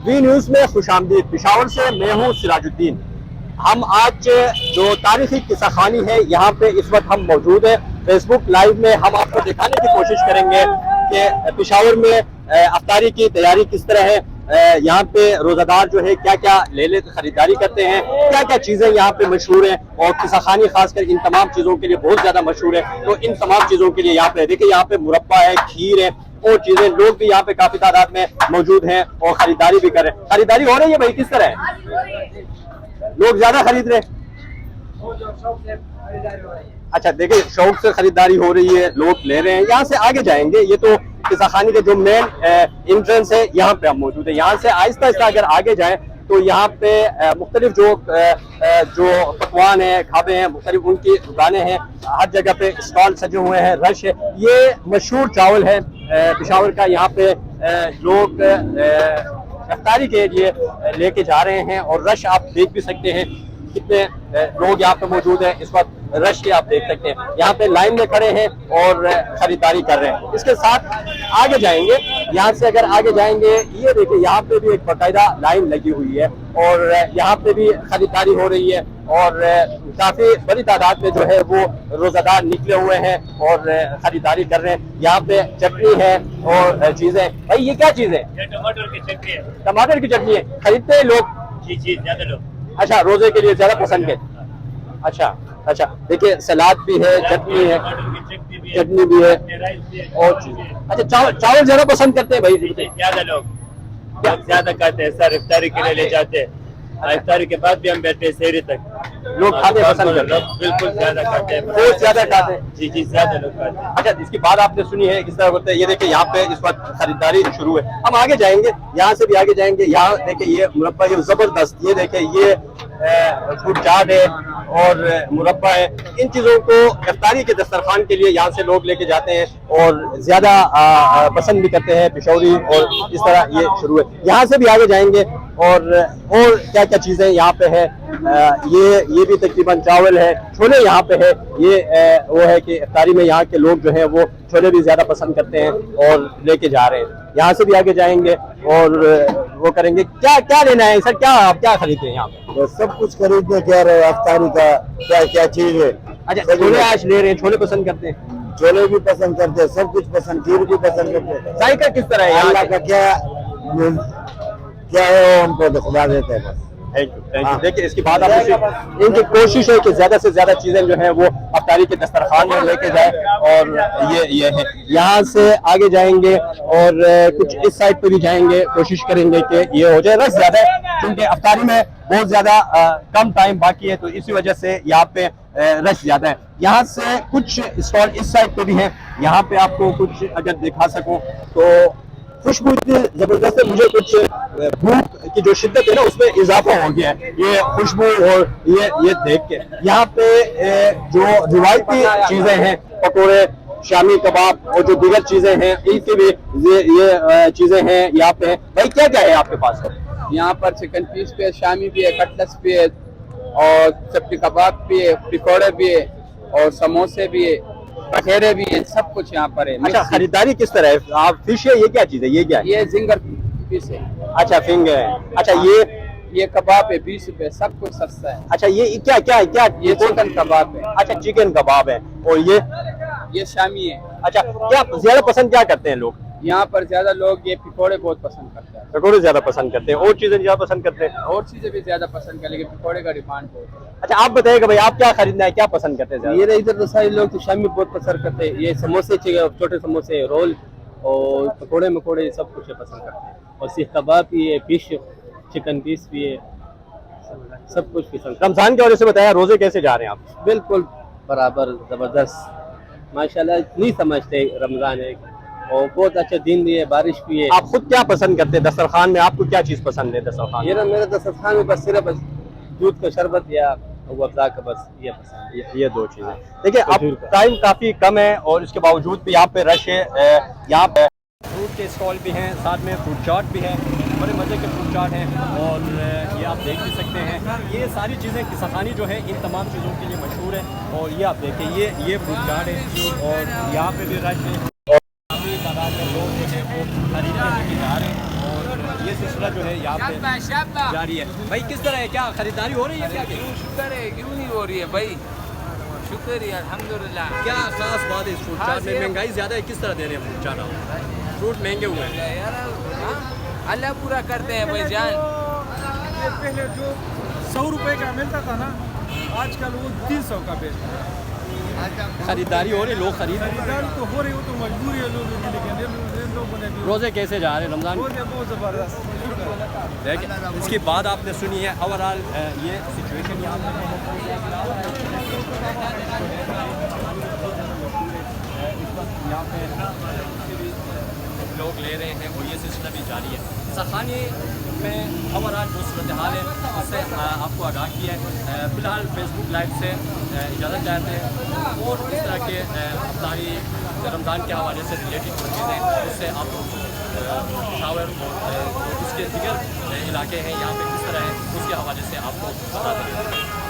V news में खुशामदीद। पेशावर से मैं हूँ सिराजुद्दीन। हम आज जो तारीखी किस्साखानी है यहाँ पे इस वक्त हम मौजूद हैं। फेसबुक लाइव में हम आपको दिखाने की कोशिश करेंगे कि पेशावर में अफ्तारी की तैयारी किस तरह है। यहाँ पे रोज़ादार जो है क्या क्या ले खरीदारी करते हैं, क्या क्या चीज़ें यहाँ पे मशहूर हैं, और किस्साखानी खासकर इन तमाम चीज़ों के लिए बहुत ज़्यादा मशहूर है। तो इन तमाम चीज़ों के लिए यहाँ पे देखिए, यहाँ पे मुरब्बा है, खीर है और चीज़ें, लोग भी यहाँ पे काफ़ी तादाद में मौजूद हैं और खरीदारी भी कर रहे हैं। खरीदारी हो रही है भाई, किस तरह है? लोग ज्यादा खरीद रहे हैं? अच्छा, देखिए शौक से खरीदारी हो रही है, लोग ले रहे हैं। यहाँ से आगे जाएंगे, ये तो किस्साखानी के जो मेन एंट्रेंस है यहाँ पे हम मौजूद है। यहाँ से आहिस्ता आहिस्ता अगर आगे जाएं तो यहाँ पे मुख्तलिफ जो पकवान है, ढाबे हैं, मुख्तलिफ उनकी दुकानें हैं, हर जगह पे स्टॉल सजे हुए हैं, रश है। ये मशहूर चावल है पेशावर का। यहाँ पे लोग इफ्तारी के लिए लेके जा रहे हैं और रश आप देख भी सकते हैं कितने लोग यहाँ पे मौजूद हैं इस वक्त। रश के आप देख सकते हैं, यहाँ पे लाइन में खड़े हैं और खरीदारी कर रहे हैं। इसके साथ आगे जाएंगे, यहाँ से अगर आगे जाएंगे, ये देखिए यहाँ पे भी एक बाकायदा लाइन लगी हुई है और यहाँ पे भी खरीदारी हो रही है और काफी बड़ी तादाद में जो है वो रोजादार निकले हुए हैं और खरीदारी कर रहे हैं। यहाँ पे चटनी है और चीजें। भाई ये क्या चीज है? टमाटर की चटनी है। टमाटर की चटनी है, खरीदते हैं लोग? जी ज्यादा लोग। अच्छा, रोजे के लिए ज्यादा पसंद है। अच्छा, देखिए सलाद भी है, चटनी है, चटनी भी है और चीज। अच्छा, चावल ज्यादा पसंद करते हैं भाई? ज्यादा लोग ज्यादा खाते हैं सर, इफ्तारी के लिए ले जाते हैं। इफ्तारी के बाद भी हम बैठते हैं शहरी तक। लोग खाते पसंद करते हैं? बिल्कुल ज्यादा खाते हैं, बहुत ज्यादा खाते हैं। जी ज्यादा लोग खाते हैं। अच्छा, इसकी बात आपने सुनी है, किस तरह होता है? ये देखिए यहाँ पे इस वक्त खरीदारी शुरू है। हम आगे जाएंगे, यहाँ से भी आगे जाएंगे। यहाँ देखिए ये मुरब्बा, ये जबरदस्त, ये देखिए ये फ्रूट चाट है और मुरब्बा है। इन चीज़ों को इफ्तारी के दस्तरखान के लिए यहाँ से लोग लेके जाते हैं और ज़्यादा पसंद भी करते हैं पेशौरी, और इस तरह ये शुरू है। यहाँ से भी आगे जाएंगे और क्या क्या चीज़ें यहाँ पे है। ये भी तकरीबन चावल है, छोले यहाँ पे है। ये वो है कि इफ्तारी में यहाँ के लोग जो हैं वो छोले भी ज़्यादा पसंद करते हैं और लेके जा रहे हैं। यहाँ से भी आगे जाएंगे और वो करेंगे। क्या क्या लेना है सर? आप क्या खरीदते हैं यहाँ पे? तो सब कुछ खरीदने क्या रहे अफ्तारी का, क्या क्या चीज है। अच्छा, छोले आज ले रहे हैं, छोले पसंद करते हैं? छोले भी पसंद करते हैं, सब कुछ पसंद, खीर भी पसंद करते हैं। जायका किस तरह है? अल्लाह का क्या है वो हमको तो खुदा देते हैं बस। Thank you. देखिए इसकी बात आप, इनकी कोशिश है कि ज्यादा से ज्यादा चीजें जो है वो अफ्तारी के दस्तरखान में लेके जाए और ये है। यहाँ से आगे जाएंगे और कुछ इस साइड पे भी जाएंगे, कोशिश करेंगे कि ये हो जाए। रश ज्यादा है क्योंकि अफ्तारी में बहुत ज्यादा कम टाइम बाकी है, तो इसी वजह से यहाँ पे रश ज्यादा है। यहाँ से कुछ स्टॉल इस साइड पे भी है, यहाँ पे आपको कुछ अगर दिखा सकूं तो खुशबू इतनी जबरदस्त है, मुझे कुछ भूख की जो शिद्दत है ना उसमें इजाफा हो गया है ये खुशबू और ये देख के। यहाँ पे जो रिवायती चीजें हैं, पकोड़े, शामी कबाब और जो दीगर चीजें हैं, इनकी भी ये चीजें हैं यहाँ पे। भाई क्या क्या है आपके पास? यहाँ पर चिकन पीस भी है, शामी भी है, कटलेट्स भी है और चपटी कबाब भी है, पकौड़े भी है और समोसे भी है, पखेरे भी है, सब कुछ यहाँ पर है। अच्छा, खरीदारी किस तरह है? आप फिश है, ये क्या चीज है? ये क्या है? ये जिंगर पीस है। अच्छा, फिंगर है। अच्छा, ये कबाब है 20 रुपए, सब कुछ सस्ता है। अच्छा, ये क्या क्या क्या? ये चिकन कबाब है। अच्छा, चिकन कबाब है। और ये शामी है। अच्छा, क्या ज्यादा पसंद क्या करते हैं लोग? यहाँ पर ज्यादा लोग ये पकौड़े बहुत पसंद करते हैं। पकौड़े ज्यादा पसंद करते हैं, और चीजें ज्यादा पसंद करते हैं? और चीजें भी ज्यादा पसंद करते हैं, लेकिन पकौड़े का डिमांड बहुत है। अच्छा, आप बताइएगा भाई, आप क्या खरीदना है, क्या पसंद करते हैं? ये इधर तो सारे लोग तो शामी बहुत पसंद करते हैं। ये समोसे, छोटे समोसे, रोल और पकौड़े मकोड़े सब कुछ पसंद करते हैं। और सीख कबाब भी है, फिश, चिकन पीस भी है, सब कुछ पसंद। रमजान की वजह से बताया, रोजे कैसे जा रहे हैं आप? बिल्कुल बराबर, जबरदस्त, माशाल्लाह। नहीं समझते रमजान है और बहुत अच्छा दिन भी है, बारिश भी है। आप खुद क्या पसंद करते हैं दस्तरखान में? आपको क्या चीज पसंद है दस्तरखान? ये ना मेरे दस्तरखान में बस सिर्फ दूध का शरबत या अफजा का, बस ये पसंद। ये दो चीजें। देखिए अब टाइम काफी कम है और इसके बावजूद भी यहाँ पे रश है। यहाँ पे फ्रूट के स्टॉल भी हैं, साथ में फ्रूट चाट भी है, बड़े मज़े के फ्रूट चाट हैं और ये आप देख भी सकते हैं। ये सारी चीज़ें किस्साखानी जो है इन तमाम चीज़ों के लिए मशहूर है। और ये आप देखिए, ये फ्रूट चाट है और यहाँ पे भी रश है और काफ़ी तादाद में लोग जो है वो खरीदने के लिए जा रहे हैं। और ये सिलसिला जो है यहाँ पे जारी है। भाई किस तरह है, क्या खरीदारी हो रही है क्या? शुक्र है, क्यों नहीं हो रही है भाई, शुक्र है अल्हम्दुलिल्लाह। क्या खास बात है इस फ्रूट चाट में? महंगाई ज़्यादा है, किस तरह दे रहे हैं फ्रूट चाट आप? फ्रूट महंगे हुए हैं यार, अल्लाह पूरा करते हैं भाई जान। ये पहले जो 100 रुपए का मिलता था ना, आजकल वो 300 का बेचता है। खरीदारी हो रही, लोग खरीदारी तो हो रही, हो तो मजबूरी है लोगों की, लेकिन इन लोगों ने भी रोज़े कैसे जा रहे हैं रमज़ान? रोज़े बहुत ज़बरदस्त। देखिए इसकी बात आपने सुनी है। ओवरऑल ये सिचुएशन यहाँ पे लोग ले रहे हैं और ये सिलसिला भी जारी है। सखानी में ओवरऑल जो सूरत हाल है उससे आपको आगाह किया है। फ़िलहाल फेसबुक लाइव से इजाज़त चाहते हैं और इस तरह के अफ्तारी रमज़ान के हवाले से रिलेटेड चीज़ें उससे आपको शावर और उसके दिगर इलाके हैं यहाँ पे किस तरह है उसके हवाले से आपको बता देंगे।